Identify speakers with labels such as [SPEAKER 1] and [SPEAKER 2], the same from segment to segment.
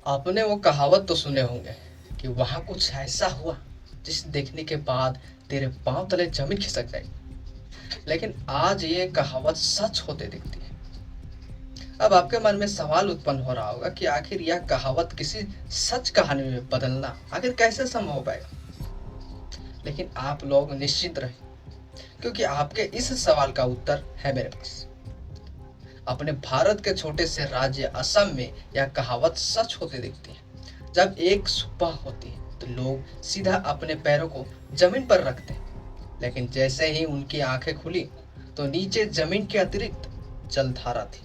[SPEAKER 1] आपने वो कहावत तो सुने होंगे कि वहां कुछ ऐसा हुआ जिसे देखने के बाद तेरे पांव तले जमीन खिसक जाएगी। लेकिन आज ये कहावत सच होते दिखती है। अब आपके मन में सवाल उत्पन्न हो रहा होगा कि आखिर यह कहावत किसी सच कहानी में बदलना आखिर कैसे संभव हो पाएगा। लेकिन आप लोग निश्चिंत रहें, क्योंकि आपके इस सवाल का उत्तर है मेरे पास। अपने भारत के छोटे से राज्य असम में यह कहावत सच होते दिखती है। जब एक सुबह होती है तो लोग सीधा अपने पैरों को जमीन पर रखते हैं, लेकिन जैसे ही उनकी आंखें खुली तो नीचे जमीन के अतिरिक्त जलधारा थी।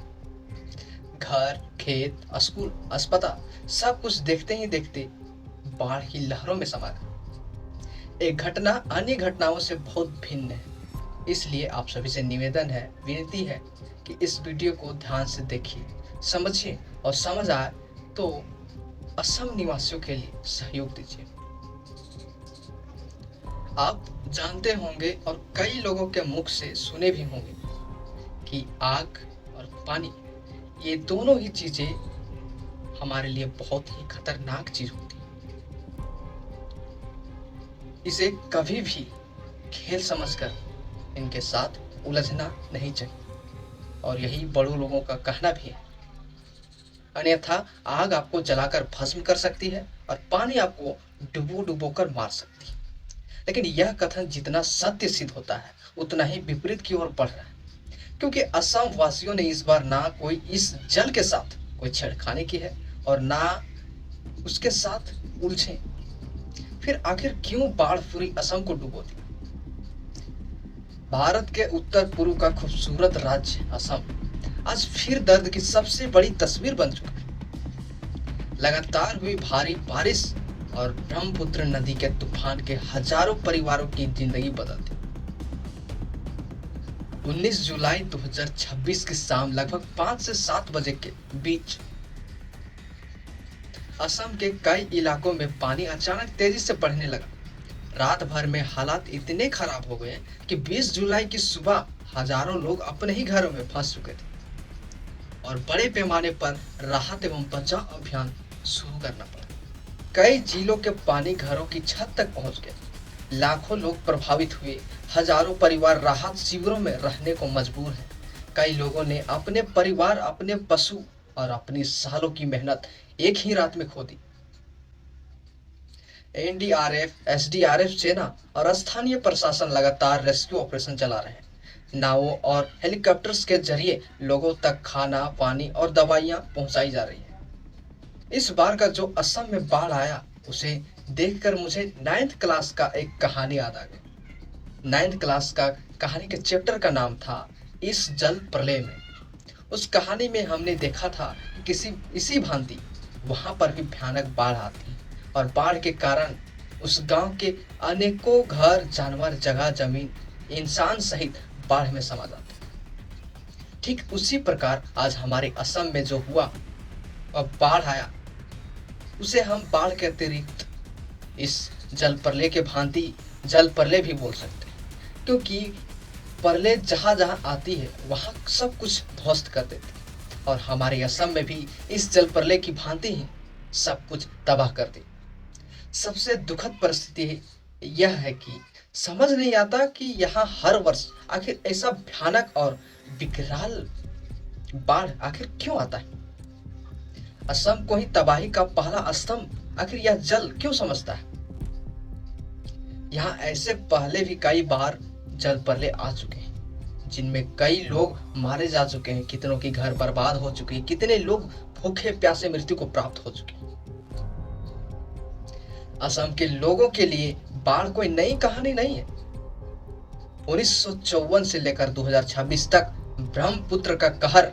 [SPEAKER 1] घर, खेत, स्कूल, अस्पताल सब कुछ देखते ही देखते बाढ़ की लहरों में समा गया। एक घटना अन्य घटनाओं से बहुत भिन्न है, इसलिए आप सभी से निवेदन है, विनती है कि इस वीडियो को ध्यान से देखिए, समझिए और समझ आए तो असम निवासियों के लिए सहयोग दीजिए। आप जानते होंगे और कई लोगों के मुख से सुने भी होंगे कि आग और पानी, ये दोनों ही चीजें हमारे लिए बहुत ही खतरनाक चीज होती है। इसे कभी भी खेल समझकर इनके साथ उलझना नहीं चाहिए, और यही बड़ों लोगों का कहना भी है। अन्यथा आग आपको जलाकर भस्म कर सकती है और पानी आपको डुबो डुबो कर मार सकती है। लेकिन यह कथन जितना सत्य सिद्ध होता है उतना ही विपरीत की ओर बढ़ रहा है, क्योंकि असम वासियों ने इस बार ना कोई इस जल के साथ कोई छेड़खानी की है और ना उसके साथ उलझे। फिर आखिर क्यों बाढ़ पूरी असम को डुबो दी? भारत के उत्तर पूर्व का खूबसूरत राज्य असम आज फिर दर्द की सबसे बड़ी तस्वीर बन चुका है। लगातार हुई भारी बारिश और ब्रह्मपुत्र नदी के तूफान के हजारों परिवारों की जिंदगी बदल दी। 19 जुलाई 2026 की शाम लगभग 5 से 7 बजे के बीच असम के कई इलाकों में पानी अचानक तेजी से बढ़ने लगा। रात भर में हालात इतने खराब हो गए कि 20 जुलाई की सुबह हजारों लोग अपने ही घरों में फंस चुके थे और बड़े पैमाने पर राहत एवं बचाव अभियान शुरू करना पड़ा। कई जिलों के पानी घरों की छत तक पहुंच गए। लाखों लोग प्रभावित हुए। हजारों परिवार राहत शिविरों में रहने को मजबूर हैं। कई लोगों ने अपने परिवार, अपने पशु और अपनी सालों की मेहनत एक ही रात में खो दी। एनडीआरएफ, एसडीआरएफ, सेना और स्थानीय प्रशासन लगातार रेस्क्यू ऑपरेशन चला रहे हैं। नावों और हेलीकॉप्टर्स के जरिए लोगों तक खाना, पानी और दवाइयां पहुंचाई जा रही हैं। इस बार का जो असम में बाढ़ आया उसे देखकर मुझे 9th क्लास का एक कहानी याद आ गई। 9th क्लास का कहानी के चैप्टर का नाम था इस जल प्रलय में। उस कहानी में हमने देखा था कि किसी इसी भांति वहां पर भी भयानक बाढ़ आती है और बाढ़ के कारण उस गांव के अनेकों घर, जानवर, जगह जमीन, इंसान सहित बाढ़ में समा जाते हैं। ठीक उसी प्रकार आज हमारे असम में जो हुआ और बाढ़ आया, उसे हम बाढ़ के अतिरिक्त इस जल प्रलय के भांति जल प्रलय भी बोल सकते हैं, क्योंकि प्रलय जहां जहां आती है वहां सब कुछ ध्वस्त कर देती है और हमारे असम में भी इस जल प्रलय की भांति ही सब कुछ तबाह कर दी। सबसे दुखद परिस्थिति यह है कि समझ नहीं आता कि यहाँ हर वर्ष आखिर ऐसा भयानक और विकराल बाढ़ आखिर क्यों आता है। असम को ही तबाही का पहला स्तंभ आखिर यह जल क्यों समझता है। यहाँ ऐसे पहले भी कई बार जल प्रलय आ चुके हैं, जिनमें कई लोग मारे जा चुके हैं, कितनों की घर बर्बाद हो चुके हैं, कितने लोग भूखे प्यासे मृत्यु को प्राप्त हो चुके हैं। असम के लोगों के लिए बाढ़ कोई नई कहानी नहीं है। 1954 से लेकर 2026 तक ब्रह्मपुत्र का कहर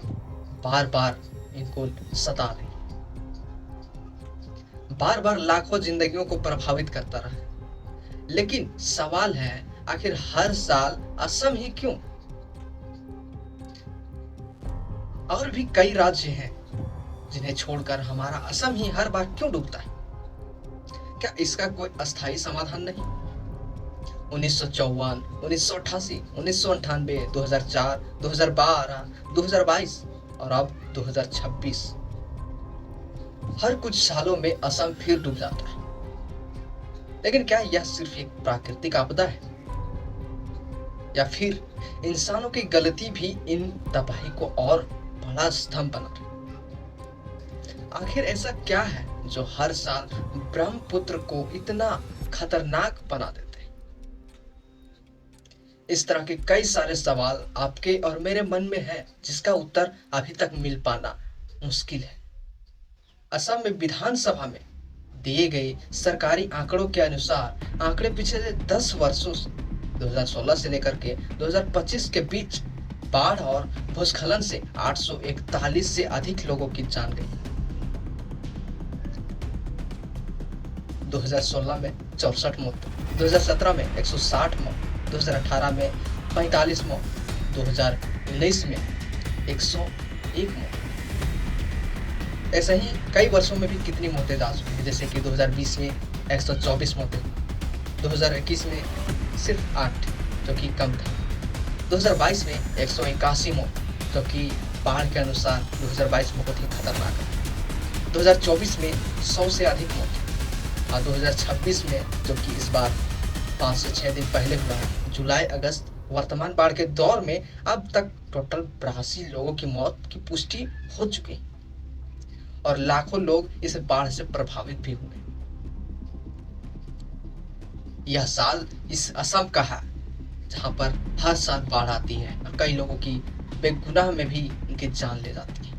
[SPEAKER 1] बार बार इनको सता रही, बार बार लाखों जिंदगियों को प्रभावित करता रहा। लेकिन सवाल है, आखिर हर साल असम ही क्यों? और भी कई राज्य हैं जिन्हें छोड़कर हमारा असम ही हर बार क्यों डूबता है? क्या इसका कोई अस्थायी समाधान नहीं? 1954, 1988, 1998, 2004, 2012, 2022 और अब 2026 हर कुछ सालों में असम फिर डूब जाता है। लेकिन क्या यह सिर्फ एक प्राकृतिक आपदा है, या फिर इंसानों की गलती भी इन तबाही को और बड़ा स्तंभ बना रही है? आखिर ऐसा क्या है जो हर साल ब्रह्मपुत्र को इतना खतरनाक बना देते हैं? इस तरह के कई सारे सवाल आपके और मेरे मन में है, जिसका उत्तर अभी तक मिल पाना मुश्किल है। असम में विधानसभा में दिए गए सरकारी आंकड़ों के अनुसार आंकड़े पिछले 10 वर्षों से 2016 से लेकर के 2025 के बीच बाढ़ और भूस्खलन से 841 से अधिक लोगों की जान गई। 2016 में 64 मौत, 2017 में 160 मौत, 2018 में 45 मौत, 2019 में 101 मौत। ऐसे ही कई वर्षों में भी कितनी मौतें जा चुकी हैं, जैसे कि 2020 में 124 मौतें, 2021 में सिर्फ 8, जो कि कम था, 2022 में 181 मौत, जो कि बाढ़ के अनुसार 2022 में बहुत ही खतरनाक है, 2024 में 100 से अधिक मौत, और 2026 में, जो कि इस बार 5 से 6 दिन पहले हुआ है, जुलाई अगस्त वर्तमान बाढ़ के दौर में अब तक टोटल 82 लोगों की मौत की पुष्टि हो चुकी और लाखों लोग इस बाढ़ से प्रभावित भी हुए। यह साल इस असम का है जहां पर हर साल बाढ़ आती है और कई लोगों की बेगुनाह में भी उनकी जान ले जाती है।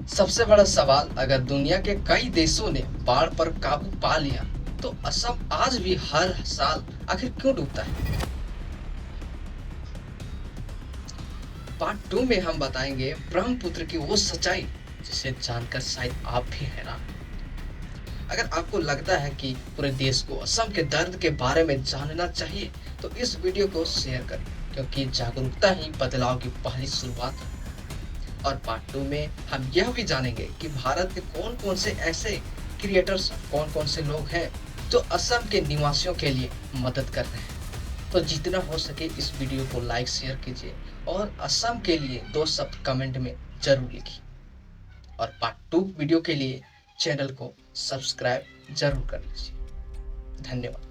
[SPEAKER 1] सबसे बड़ा सवाल, अगर दुनिया के कई देशों ने बाढ़ पर काबू पा लिया तो असम आज भी हर साल आखिर क्यों डूबता है? पार्ट 2 में हम बताएंगे ब्रह्मपुत्र की वो सच्चाई जिसे जानकर शायद आप भी हैरान। अगर आपको लगता है कि पूरे देश को असम के दर्द के बारे में जानना चाहिए तो इस वीडियो को शेयर करें, क्योंकि जागरूकता ही बदलाव की पहली शुरुआत है। और पार्ट 2 में हम यह भी जानेंगे कि भारत के कौन कौन से ऐसे क्रिएटर्स, कौन कौन से लोग हैं जो असम के निवासियों के लिए मदद कर रहे हैं। तो जितना हो सके इस वीडियो को लाइक शेयर कीजिए और असम के लिए 2 शब्द कमेंट में जरूर लिखिए। और पार्ट 2 वीडियो के लिए चैनल को सब्सक्राइब जरूर कर लीजिए। धन्यवाद।